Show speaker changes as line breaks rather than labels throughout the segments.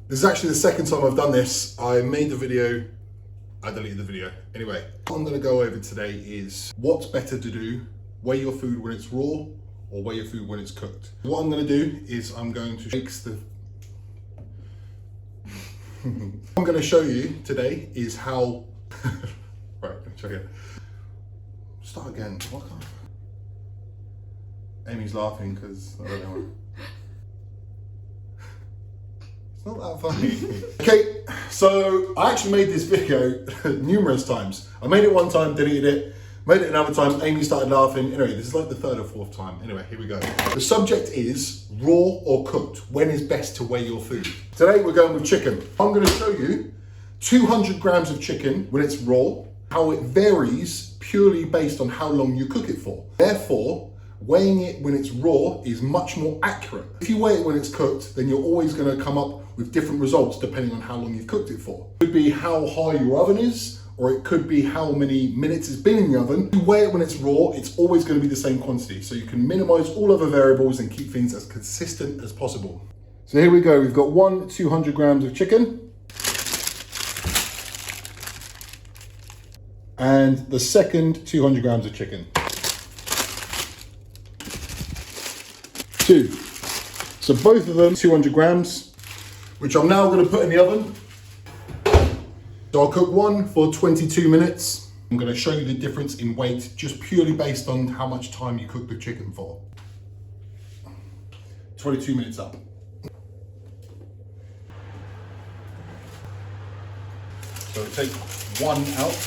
This is actually the second time I've done this. I made the video, I deleted the video. Anyway, what I'm gonna go over today is what's better to do, weigh your food when it's raw or weigh your food when it's cooked. What I'm gonna do is I'm going to mix the... What I'm gonna show you today is how... Right, check it. Start again. What kind of... Amy's laughing because I don't know. It's not that funny. Okay, so I actually made this video numerous times. I made it one time, deleted it, made it another time, Amy started laughing. Anyway, this is like the third or fourth time. Anyway, here we go. The subject is raw or cooked. When is best to weigh your food? Today we're going with chicken. I'm gonna show you 200 grams of chicken when it's raw, how it varies purely based on how long you cook it for. Therefore, weighing it when it's raw is much more accurate. If you weigh it when it's cooked, then you're always gonna come up with different results depending on how long you've cooked it for. It could be how high your oven is, or it could be how many minutes it's been in the oven. If you weigh it when it's raw, it's always gonna be the same quantity. So you can minimize all other variables and keep things as consistent as possible. So here we go, we've got 200 grams of chicken. And the second 200 grams of chicken. 2. So both of them 200 grams, which I'm now going to put in the oven. So I'll cook one for 22 minutes. I'm going to show you the difference in weight just purely based on how much time you cook the chicken for. 22 minutes up. So take one out.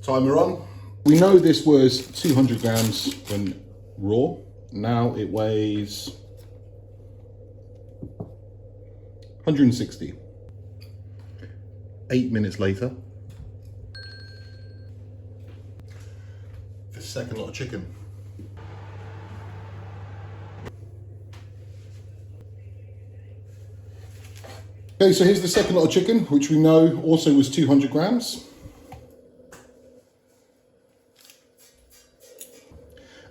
Timer on. We know this was 200 grams when raw. Now it weighs 160. 8 minutes later. The second lot of chicken. Okay, so here's the second lot of chicken, which we know also was 200 grams.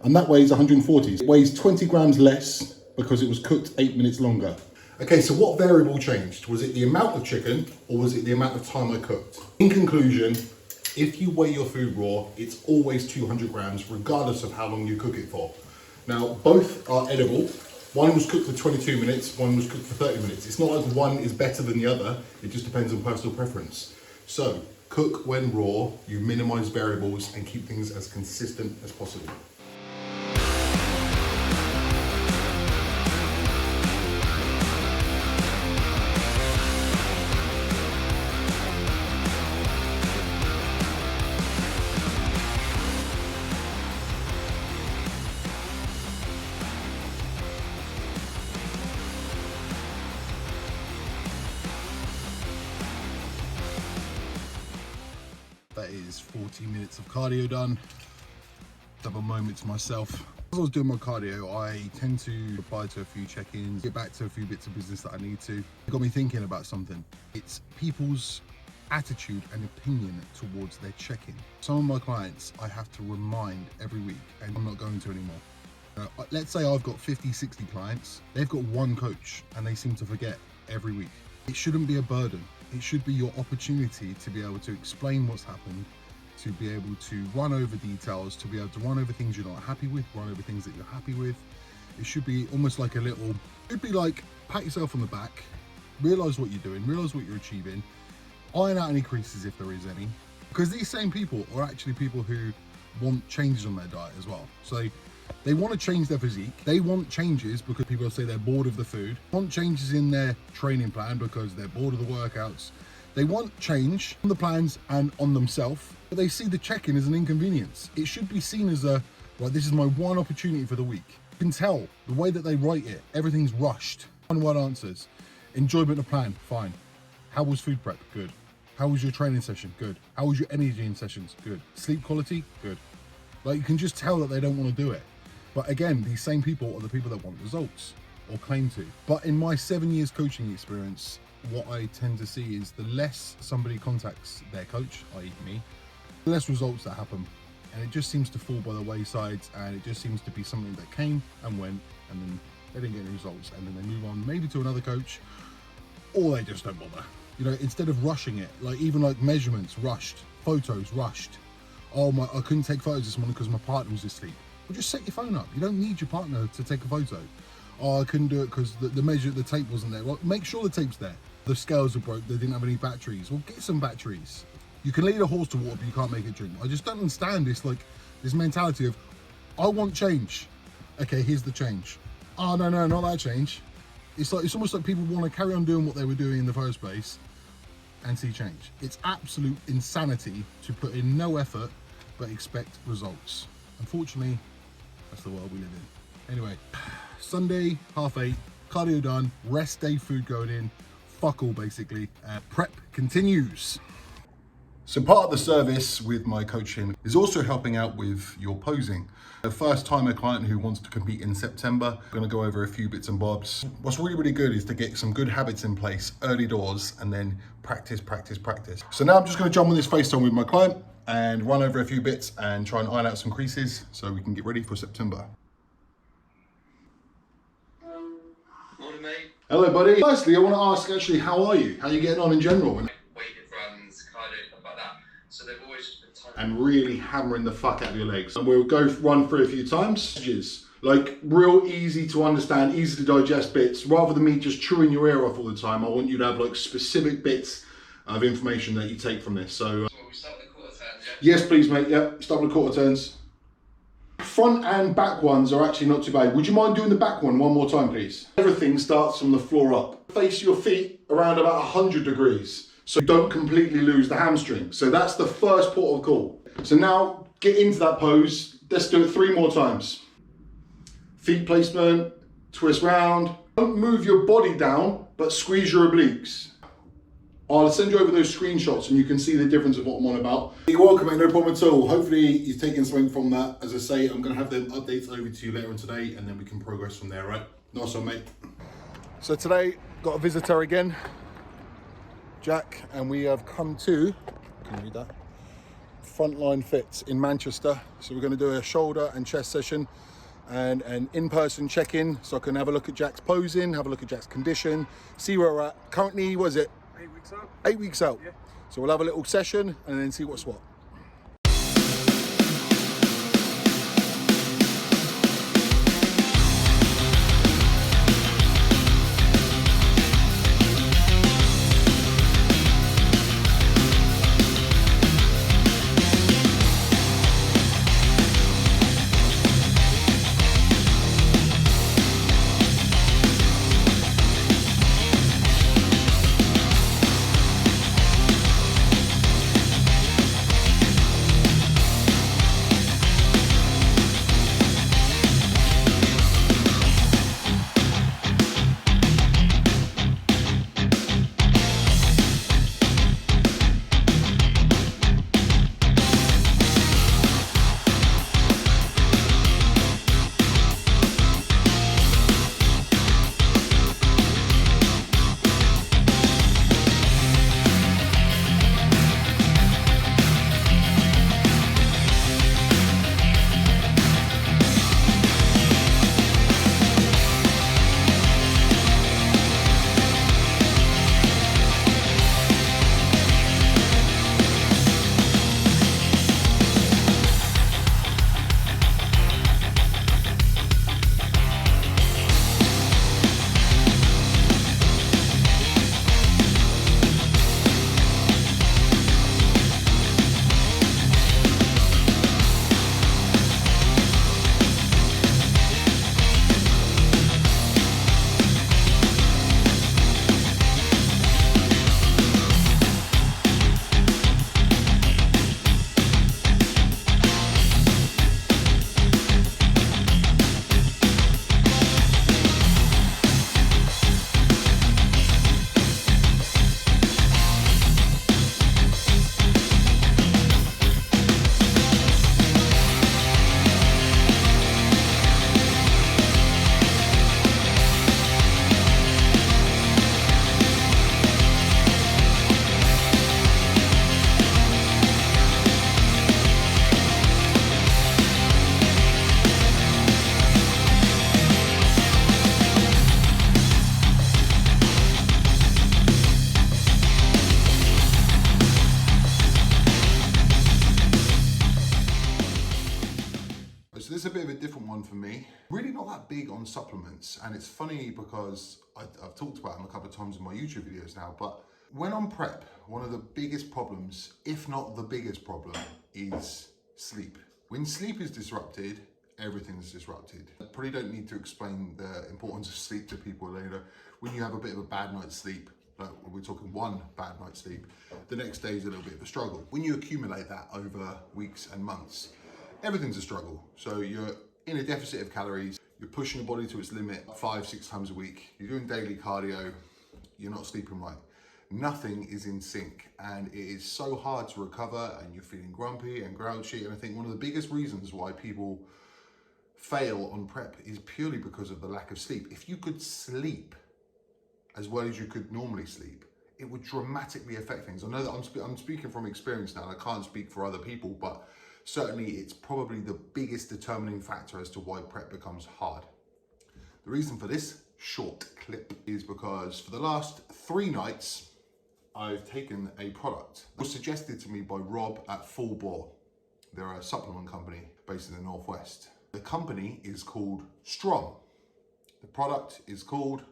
And that weighs 140. It weighs 20 grams less because it was cooked 8 minutes longer. Okay, so what variable changed? Was it the amount of chicken or was it the amount of time I cooked? In conclusion, if you weigh your food raw, it's always 200 grams regardless of how long you cook it for. Now, both are edible. One was cooked for 22 minutes, one was cooked for 30 minutes. It's not like one is better than the other, it just depends on personal preference. So, cook when raw, you minimize variables and keep things as consistent as possible. That is 40 minutes of cardio done. Have a moment to myself. As I was doing my cardio, I tend to reply to a few check-ins, get back to a few bits of business that I need to. It got me thinking about something. It's people's attitude and opinion towards their check-in. Some of my clients I have to remind every week, and I'm not going to anymore. Let's say I've got 50, 60 clients. They've got one coach and they seem to forget every week. It shouldn't be a burden. It should be your opportunity to be able to explain what's happened, to be able to run over details, to be able to run over things you're not happy with, run over things that you're happy with. It should be almost like a little, it'd be like pat yourself on the back, realize what you're doing, realize what you're achieving, iron out any creases if there is any, because these same people are actually people who want changes on their diet as well. So they want to change their physique. They want changes because people say they're bored of the food. They want changes in their training plan because they're bored of the workouts. They want change on the plans and on themselves, but they see the check-in as an inconvenience. It should be seen as a, right, this is my one opportunity for the week. You can tell the way that they write it, everything's rushed. One-word answers. Enjoyment of plan, fine. How was food prep? Good. How was your training session? Good. How was your energy in sessions? Good. Sleep quality? Good. Like, you can just tell that they don't want to do it. But again, these same people are the people that want results or claim to. But in my 7 years coaching experience, what I tend to see is the less somebody contacts their coach, i.e. me, the less results that happen. And it just seems to fall by the wayside, and it just seems to be something that came and went and then they didn't get any results, and then they move on maybe to another coach, or they just don't bother. You know, instead of rushing it, like even like measurements rushed, photos rushed. Oh my, I couldn't take photos this morning because my partner was asleep. Well, just set your phone up. You don't need your partner to take a photo. Oh, I couldn't do it because the tape wasn't there. Well, make sure the tape's there. The scales are broke, they didn't have any batteries. Well, get some batteries. You can lead a horse to water, but you can't make it drink. I just don't understand this, like, this mentality of, I want change. Okay, here's the change. Oh, no, not that change. It's almost like people want to carry on doing what they were doing in the first place and see change. It's absolute insanity to put in no effort but expect results. Unfortunately, that's the world we live in. Anyway, Sunday, 8:30, cardio done, rest day food going in, fuck all basically. Prep continues. So part of the service with my coaching is also helping out with your posing. A first timer client who wants to compete in September, I'm gonna go over a few bits and bobs. What's really good is to get some good habits in place early doors and then practice. So now I'm just gonna jump on this FaceTime with my client and run over a few bits and try and iron out some creases so we can get ready for September.
Morning, mate.
Hello, buddy. Firstly, I want to ask actually, how are you? How are you getting on in general?
Weighted runs, cardio, stuff like that. So they've always just been tight.
And really hammering the fuck out of your legs. And we'll go run through a few times. Like real easy to understand, easy to digest bits. Rather than me just chewing your ear off all the time, I want you to have like specific bits of information that you take from this. So,
we start with the quarter turns, yeah?
yes, please, mate. Yep, start with the quarter turns. Front and back ones are actually not too bad. Would you mind doing the back one more time, please? Everything starts from the floor up. Face your feet around about 100 degrees, so you don't completely lose the hamstring. So that's the first port of call. So now get into that pose. Let's do it 3 more times. Feet placement, twist round. Don't move your body down, but squeeze your obliques. I'll send you over those screenshots and you can see the difference of what I'm on about. You're welcome, mate, no problem at all. Hopefully you've taken something from that. As I say, I'm gonna have them updates over to you later on today and then we can progress from there, right? Nice one, mate. So today, got a visitor again, Jack, and we have come to, can you read that? Frontline Fits in Manchester. So we're gonna do a shoulder and chest session and an in-person check-in so I can have a look at Jack's posing, have a look at Jack's condition, see where we're at. Currently, what is it?
8 weeks out.
8 weeks out.
Yeah.
So we'll have a little session and then see what's what. big on supplements, and it's funny because I've talked about them a couple of times in my YouTube videos now, but when on prep, one of the biggest problems, if not the biggest problem, is sleep. When sleep is disrupted, everything's disrupted. I probably don't need to explain the importance of sleep to people later. When you have a bit of a bad night's sleep, like we're talking one bad night's sleep, the next day is a little bit of a struggle. When you accumulate that over weeks and months, everything's a struggle. So you're in a deficit of calories, you're pushing your body to its limit 5-6 times a week, you're doing daily cardio, you're not sleeping right. Nothing is in sync, and it is so hard to recover, and you're feeling grumpy and grouchy. And I think one of the biggest reasons why people fail on prep is purely because of the lack of sleep. If you could sleep as well as you could normally sleep, it would dramatically affect things. I know that I'm speaking from experience now, and I can't speak for other people, but certainly it's probably the biggest determining factor as to why prep becomes hard. The reason for this short clip is because for the last 3 nights, I've taken a product that was suggested to me by Rob at Full Bore. They're a supplement company based in the Northwest. The company is called Strom. The product is called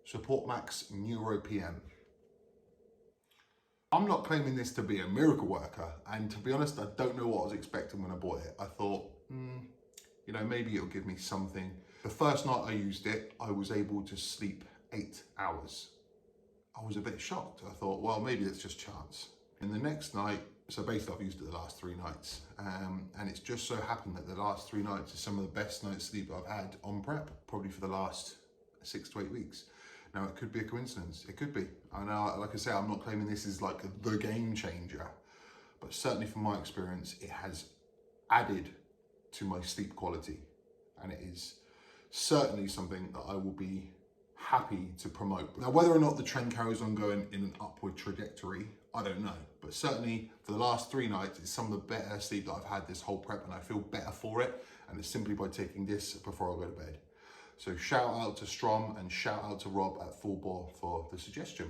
Support Max Neuro PM. I'm not claiming this to be a miracle worker, and to be honest, I don't know what I was expecting when I bought it. I thought, you know, maybe it'll give me something. The first night I used it, I was able to sleep 8 hours. I was a bit shocked. I thought, well, maybe it's just chance. And the next night, so basically I've used it the last 3 nights, and it's just so happened that the last 3 nights are some of the best night's sleep I've had on prep, probably for the last 6 to 8 weeks. Now, it could be a coincidence. It could be. I know, like I say, I'm not claiming this is like the game changer, but certainly from my experience, it has added to my sleep quality, and it is certainly something that I will be happy to promote. Now, whether or not the trend carries on going in an upward trajectory, I don't know, but certainly for the last 3 nights, it's some of the better sleep that I've had this whole prep, and I feel better for it, and it's simply by taking this before I go to bed. So shout out to Strom and shout out to Rob at Full Bore for the suggestion.